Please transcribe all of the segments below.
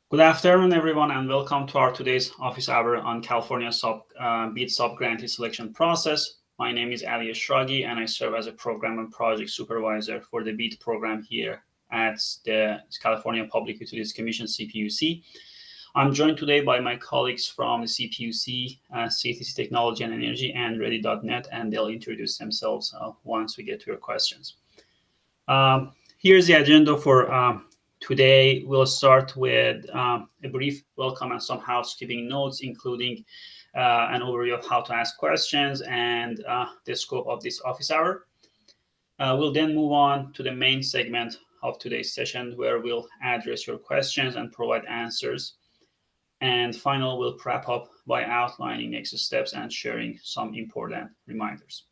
Good afternoon, everyone, and welcome to our today's office hour on California BEAD Subgrantee selection process. My name is Ali Ashraghi, and I serve as a program and project supervisor for the BEAD program here at the California Public Utilities Commission, CPUC. I'm joined today by my colleagues from the CPUC, CTC Technology and Energy, and Ready.net, and they'll introduce themselves once we get to your questions. Here's the agenda for today. We'll start with a brief welcome and some housekeeping notes, including an overview of how to ask questions and the scope of this office hour. We'll then move on to the main segment of today's session, where we'll address your questions and provide answers. And finally, we'll wrap up by outlining next steps and sharing some important reminders.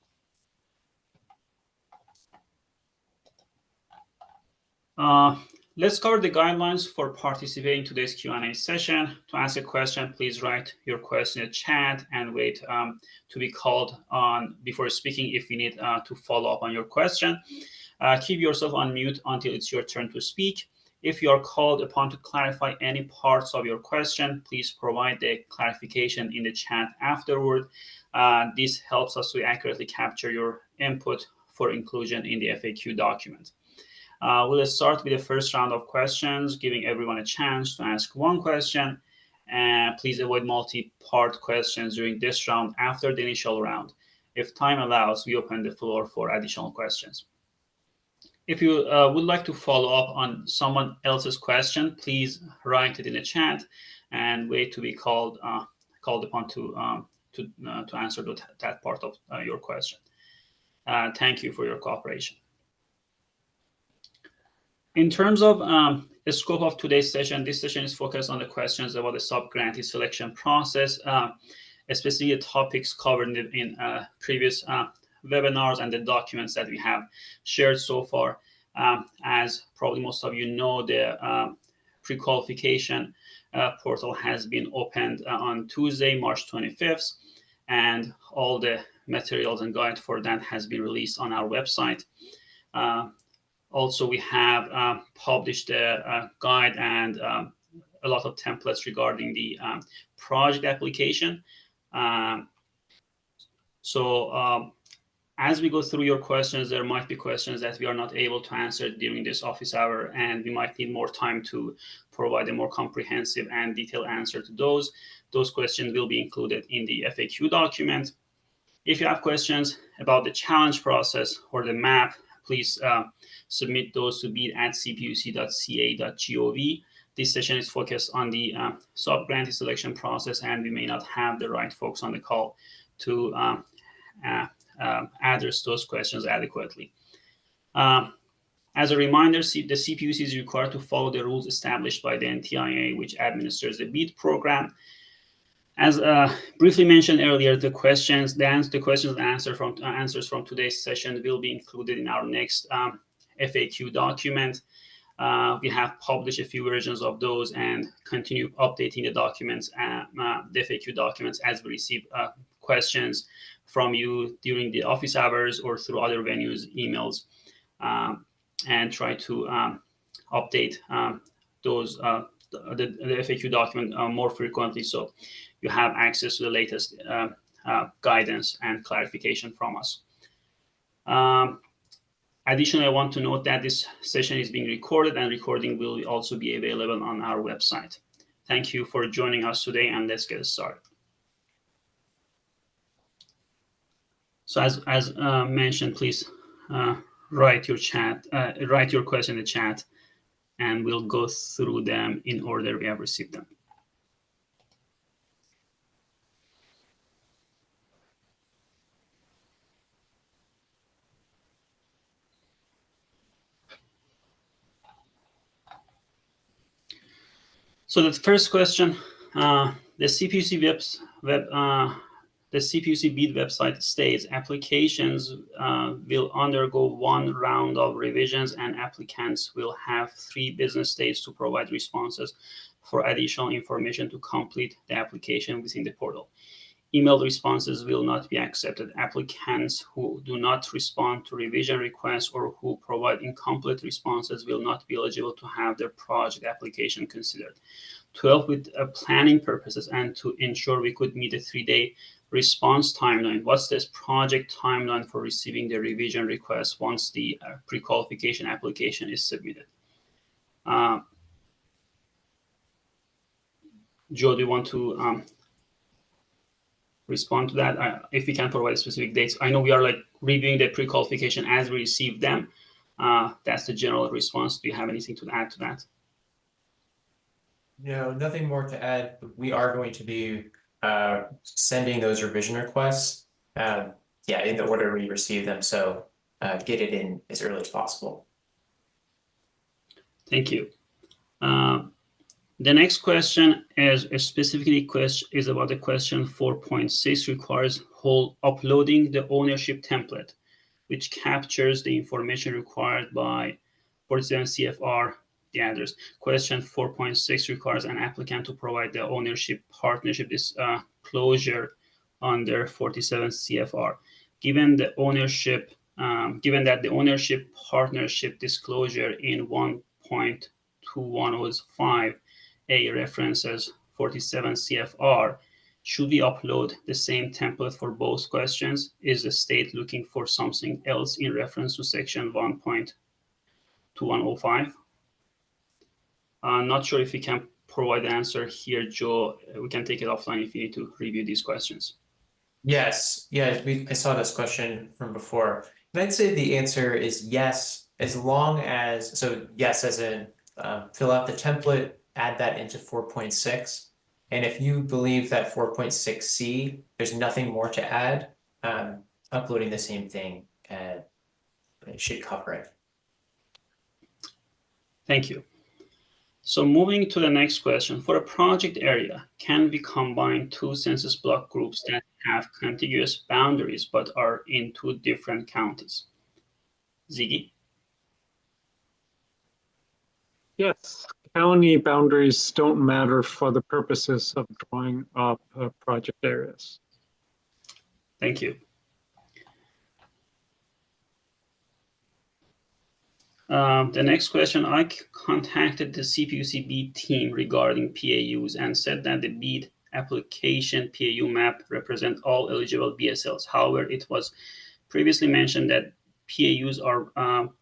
Let's cover the guidelines for participating in today's Q&A session. To ask a question, please write your question in the chat and wait to be called on before speaking if we need to follow up on your question. Keep yourself on mute until it's your turn to speak. If you are called upon to clarify any parts of your question, please provide the clarification in the chat afterward. This helps us to accurately capture your input for inclusion in the FAQ document. We'll start with the first round of questions, giving everyone a chance to ask one question. And please avoid multi-part questions during this round after the initial round. If time allows, we open the floor for additional questions. If you would like to follow up on someone else's question, please write it in the chat and wait to be called upon to answer that part of your question. Thank you for your cooperation. In terms of the scope of today's session, this session is focused on the questions about the subgrantee selection process, especially the topics covered in previous webinars and the documents that we have shared so far. As probably most of you know, the pre-qualification portal has been opened on Tuesday, March 25th, and all the materials and guide for that has been released on our website. Also, we have published a guide and a lot of templates regarding the project application. As we go through your questions, there might be questions that we are not able to answer during this office hour, and we might need more time to provide a more comprehensive and detailed answer to those. Those questions will be included in the FAQ document. If you have questions about the challenge process or the map, please submit those to bead@cpuc.ca.gov. This session is focused on the subgrantee selection process, and we may not have the right folks on the call to address those questions adequately. As a reminder, the CPUC is required to follow the rules established by the NTIA, which administers the BEAD program. As briefly mentioned earlier, the questions and answers from today's session will be included in our next FAQ document. We have published a few versions of those and continue updating the documents, the FAQ documents, as we receive questions from you during the office hours or through other venues, emails, and try to update those the FAQ document more frequently, so you have access to the latest guidance and clarification from us. Additionally, I want to note that this session is being recorded, and recording will also be available on our website. Thank you for joining us today, and let's get started. So as mentioned, please write your question in the chat, and we'll go through them in order we have received them. So the first question, the CPUC BEAD website states applications will undergo one round of revisions, and applicants will have 3 business days to provide responses for additional information to complete the application within the portal. email responses will not be accepted. Applicants who do not respond to revision requests or who provide incomplete responses will not be eligible to have their project application considered. To help with planning purposes and to ensure we could meet a 3-day response timeline, what's this project timeline for receiving the revision request once the pre-qualification application is submitted? Joe, do you want to respond to that? If we can provide specific dates. I know we are like reviewing the pre-qualification as we receive them. That's the general response. Do you have anything to add to that? No, nothing more to add. We are going to be sending those revision requests, in the order we receive them. So get it in as early as possible. Thank you. The next question is about the question 4.6 requires uploading the ownership template, which captures the information required by 47 CFR, the address. Question 4.6 requires an applicant to provide the ownership partnership disclosure under 47 CFR. Given that the ownership partnership disclosure in 1.2105 A references 47 CFR, should we upload the same template for both questions? Is the state looking for something else in reference to section 1.2105? I'm not sure if we can provide an answer here, Joe. We can take it offline if you need to review these questions. Yes, I saw this question from before. And I'd say the answer is yes, as long as, yes, as in fill out the template, add that into 4.6. And if you believe that 4.6C, there's nothing more to add, uploading the same thing it should cover it. Thank you. So moving to the next question, for a project area, can we combine two census block groups that have contiguous boundaries but are in two different counties? Ziggy? Yes, county boundaries don't matter for the purposes of drawing up project areas. Thank you. The next question, I contacted the CPUC BEAD team regarding PAUs and said that the BEAD application PAU map represents all eligible BSLs. However, it was previously mentioned that PAUs are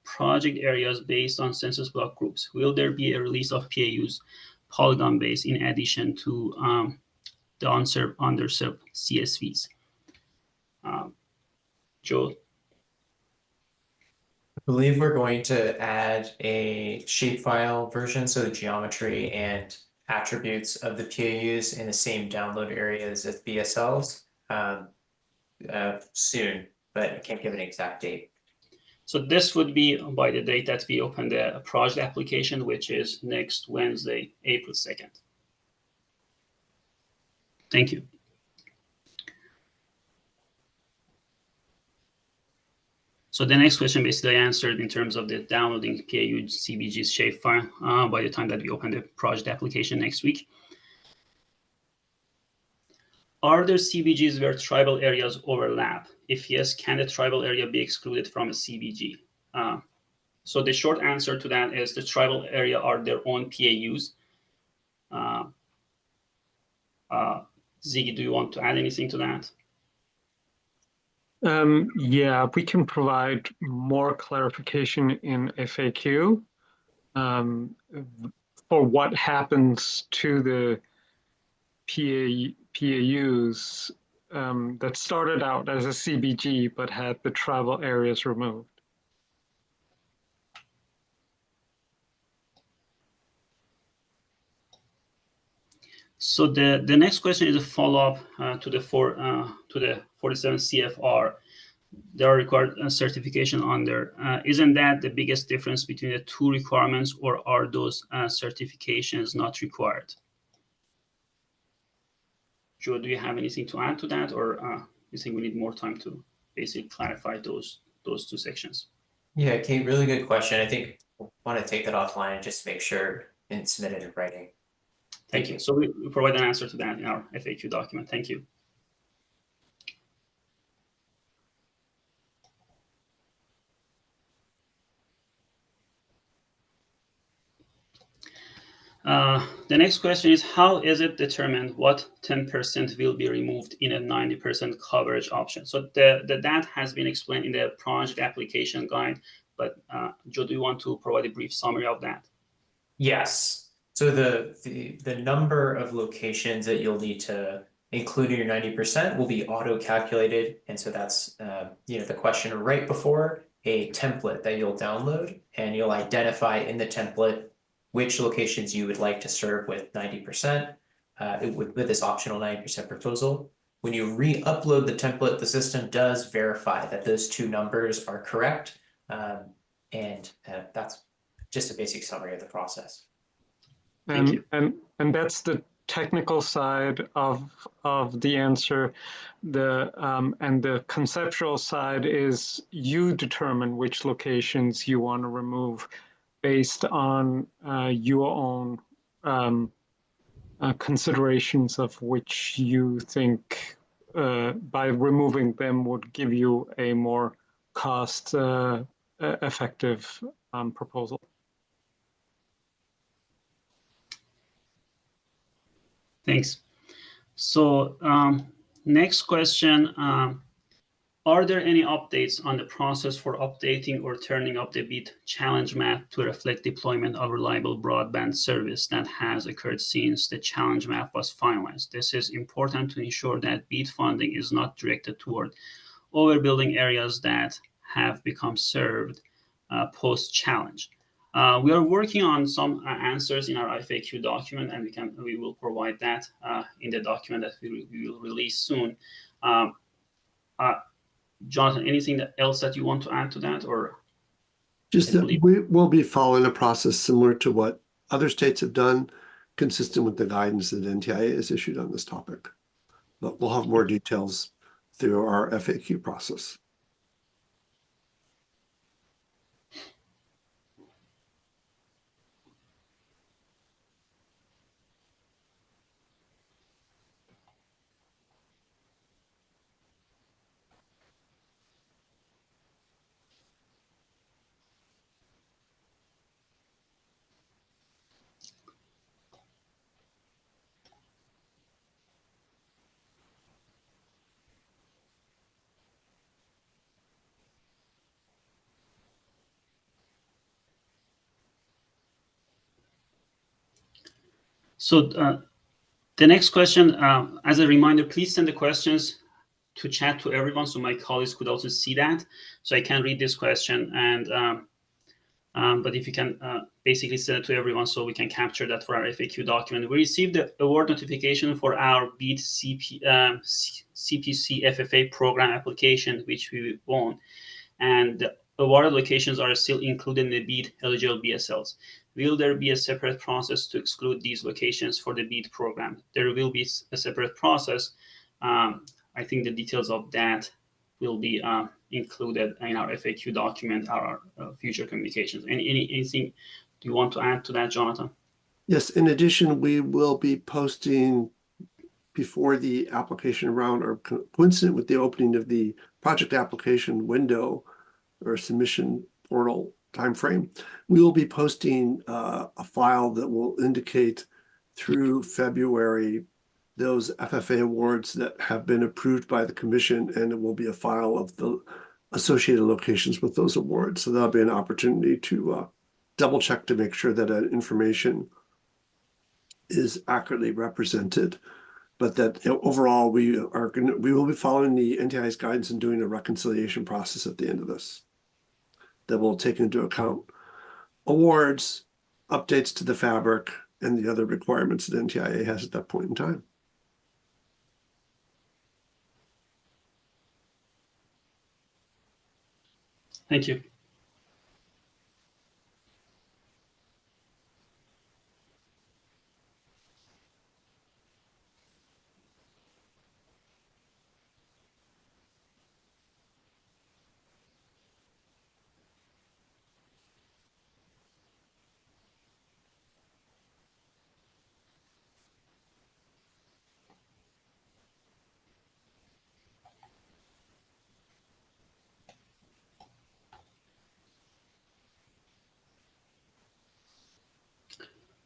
project areas based on census block groups. Will there be a release of PAUs polygon based in addition to the unserved, underserved CSVs? Joe? I believe we're going to add a shapefile version, so the geometry and attributes of the PAUs in the same download areas as BSLs soon, but I can't give an exact date. So this would be by the date that we open the project application, which is next Wednesday, April 2nd. Thank you. So the next question basically answered in terms of the downloading PAU CBG's shapefile by the time that we open the project application next week. Are there CBGs where tribal areas overlap? If yes, can the tribal area be excluded from a CBG? So the short answer to that is the tribal area are their own PAUs. Ziggy, do you want to add anything to that? Yeah, we can provide more clarification in FAQ for what happens to the PAUs that started out as a CBG but had the tribal areas removed. So the next question is a follow-up to the 47 CFR. There are required certification under. Isn't that the biggest difference between the two requirements, or are those certifications not required? Joe, do you have anything to add to that, or you think we need more time to basically clarify those two sections? Yeah, Kate, really good question. I think we'll want to take that offline and just make sure and submit it in writing. Thank you. So we provide an answer to that in our FAQ document. Thank you. The next question is, how is it determined what 10% will be removed in a 90% coverage option? So that has been explained in the project application guide, but Joe, do you want to provide a brief summary of that? Yes. So the number of locations that you'll need to include in your 90% will be auto-calculated. And so that's the question right before a template that you'll download, and you'll identify in the template which locations you would like to serve with 90%, with this optional 90% proposal. When you re-upload the template, the system does verify that those two numbers are correct. And that's just a basic summary of the process. Thank you. And that's the technical side of the answer. And the conceptual side is you determine which locations you want to remove based on your own considerations of which you think by removing them would give you a more cost effective proposal. Thanks. So next question, are there any updates on the process for updating or turning up the BEAD challenge map to reflect deployment of reliable broadband service that has occurred since the challenge map was finalized? This is important to ensure that BEAD funding is not directed toward overbuilding areas that have become served post-challenge. We are working on some answers in our FAQ document, and we will provide that in the document that we will release soon. Jonathan, anything else that you want to add to that, or? Just that we will be following a process similar to what other states have done, consistent with the guidance that NTIA has issued on this topic. But we'll have more details through our FAQ process. So the next question, as a reminder, please send the questions to chat to everyone so my colleagues could also see that. So I can read this question, and but if you can basically send it to everyone so we can capture that for our FAQ document. We received the award notification for our BEAD CPC FFA program application, which we won. And the awarded locations are still included in the BEAD eligible BSLs. Will there be a separate process to exclude these locations for the BEAD program? There will be a separate process. I think the details of that will be included in our FAQ document, our future communications. Anything do you want to add to that, Jonathan? Yes, in addition, we will be posting before the application round, or coincident with the opening of the project application window or submission portal timeframe, we will be posting a file that will indicate through February those FFA awards that have been approved by the commission, and it will be a file of the associated locations with those awards. So that'll be an opportunity to double check to make sure that information is accurately represented. But that overall, we will be following the NTIA's guidance and doing a reconciliation process at the end of this that will take into account awards, updates to the fabric, and the other requirements that NTIA has at that point in time. Thank you.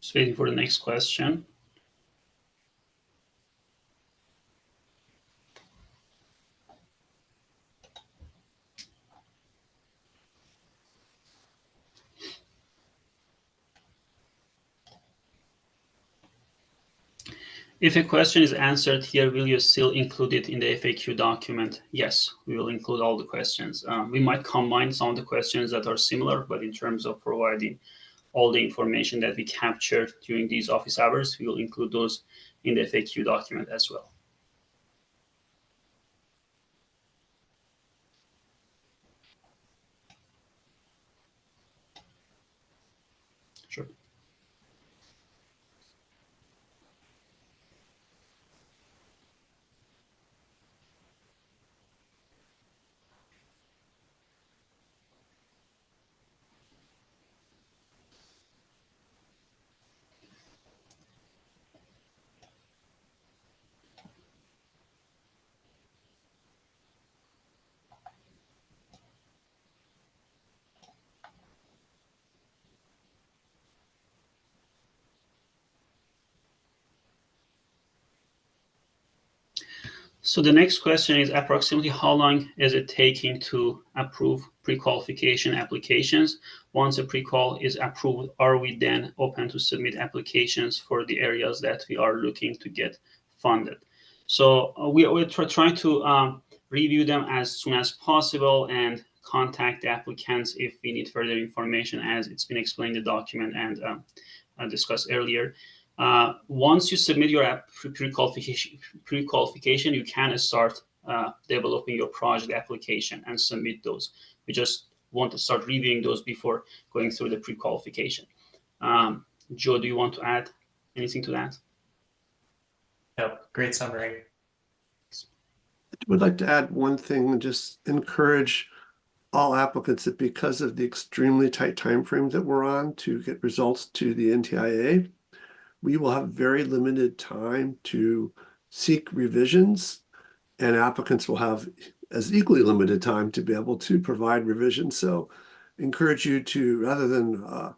Just waiting for the next question. If a question is answered here, will you still include it in the FAQ document? Yes, we will include all the questions. We might combine some of the questions that are similar, but in terms of providing all the information that we captured during these office hours, we will include those in the FAQ document as well. Sure. So the next question is approximately how long is it taking to approve pre-qualification applications? Once a pre-qual is approved, are we then open to submit applications for the areas that we are looking to get funded? So we're trying to review them as soon as possible and contact the applicants if we need further information, as it's been explained in the document and discussed earlier. Once you submit your pre-qualification, you can start developing your project application and submit those. We just want to start reviewing those before going through the pre-qualification. Joe, do you want to add anything to that? No, great summary. I would like to add one thing and just encourage all applicants that because of the extremely tight timeframe that we're on to get results to the NTIA, we will have very limited time to seek revisions, and applicants will have as equally limited time to be able to provide revisions. So encourage you to, rather than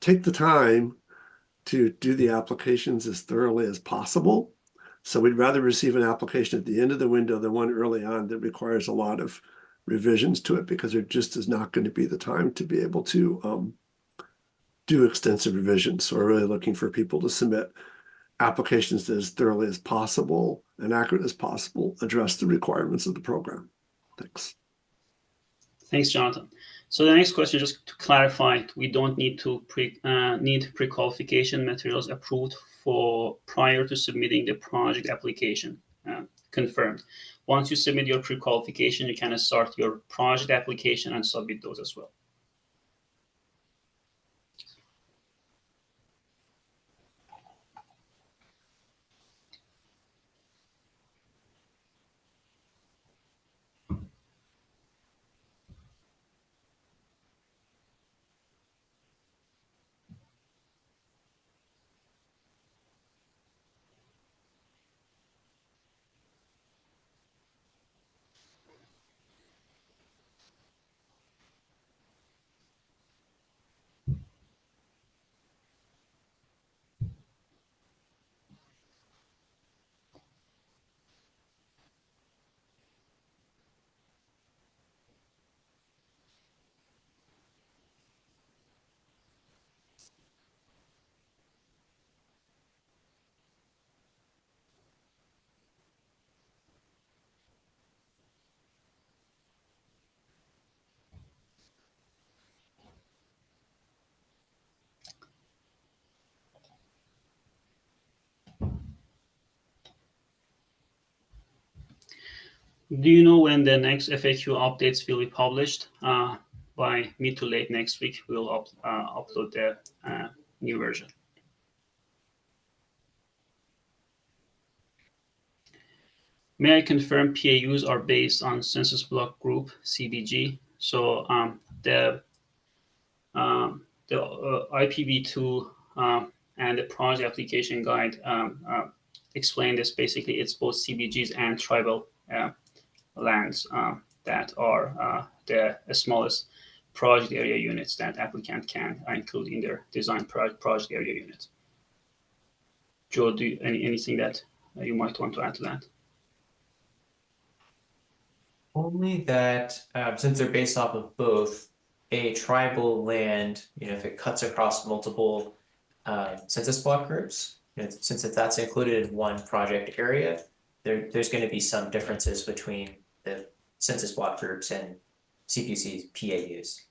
take the time to do the applications as thoroughly as possible. So we'd rather receive an application at the end of the window than one early on that requires a lot of revisions to it, because there just is not going to be the time to be able to do extensive revisions. So we're really looking for people to submit applications that as thoroughly as possible and accurate as possible address the requirements of the program. Thanks. Thanks, Jonathan. So the next question, just to clarify, we don't need to need pre-qualification materials approved for prior to submitting the project application. Confirmed. Once you submit your pre-qualification, you can start your project application and submit those as well. Do you know when the next FAQ updates will be published? By mid to late next week, we'll upload the new version. May I confirm PAUs are based on census block group CBG? So the IPv2 and the project application guide explain this. Basically, it's both CBGs and tribal lands that are the smallest project area units that applicant can include in their design project area unit. Joe, anything that you might want to add to that? Only that since they're based off of both, a tribal land, if it cuts across multiple census block groups, since that's included in one project area, there's going to be some differences between the census block groups and CPUC's PAUs.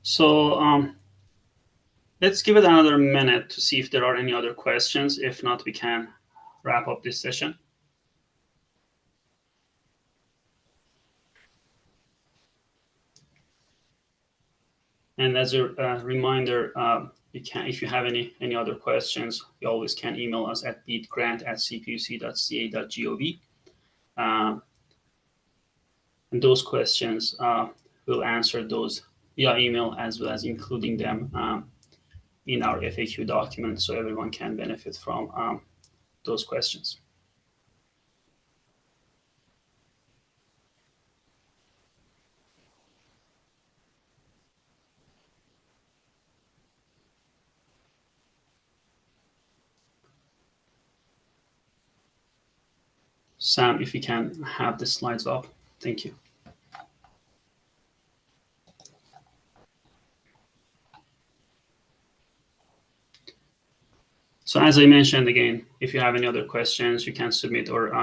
So let's give it another minute to see if there are any other questions. If not, we can wrap up this session. And as a reminder, if you have any other questions, you always can email us at beadgrant@cpuc.ca.gov. And those questions, we'll answer those via email, as well as including them in our FAQ document, so everyone can benefit from those questions. Sam, if you can have the slides up, thank you. So as I mentioned again, if you have any other questions, you can submit, or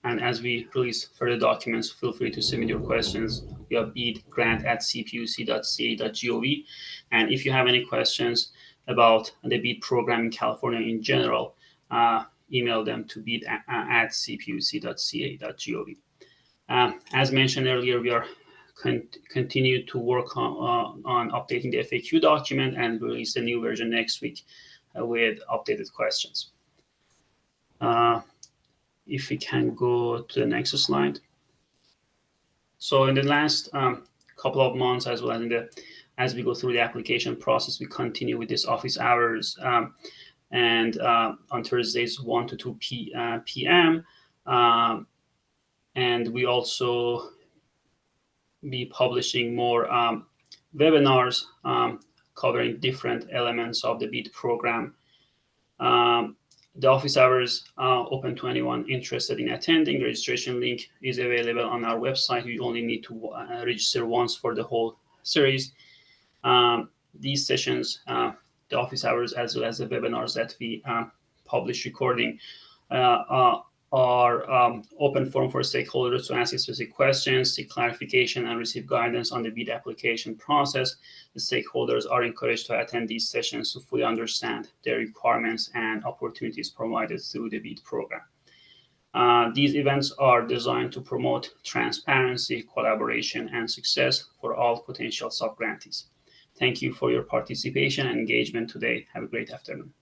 and as we release further documents, feel free to submit your questions via beadgrant@cpuc.ca.gov. And if you have any questions about the BEAD program in California in general, email them to bead@cpuc.ca.gov. As mentioned earlier, we are continue to work on updating the FAQ document, and release a new version next week with updated questions. If we can go to the next slide. So in the last couple of months, as well as we go through the application process, we continue with this office hours, and on Thursdays 1 to 2 p.m. And we also be publishing more webinars covering different elements of the BEAD program. The office hours are open to anyone interested in attending. The registration link is available on our website. You only need to register once for the whole series. These sessions, the office hours, as well as the webinars that we publish recording, are open forum for stakeholders to ask specific questions, seek clarification, and receive guidance on the BEAD application process. The stakeholders are encouraged to attend these sessions to fully understand their requirements and opportunities provided through the BEAD program. These events are designed to promote transparency, collaboration, and success for all potential subgrantees. Thank you for your participation and engagement today. Have a great afternoon.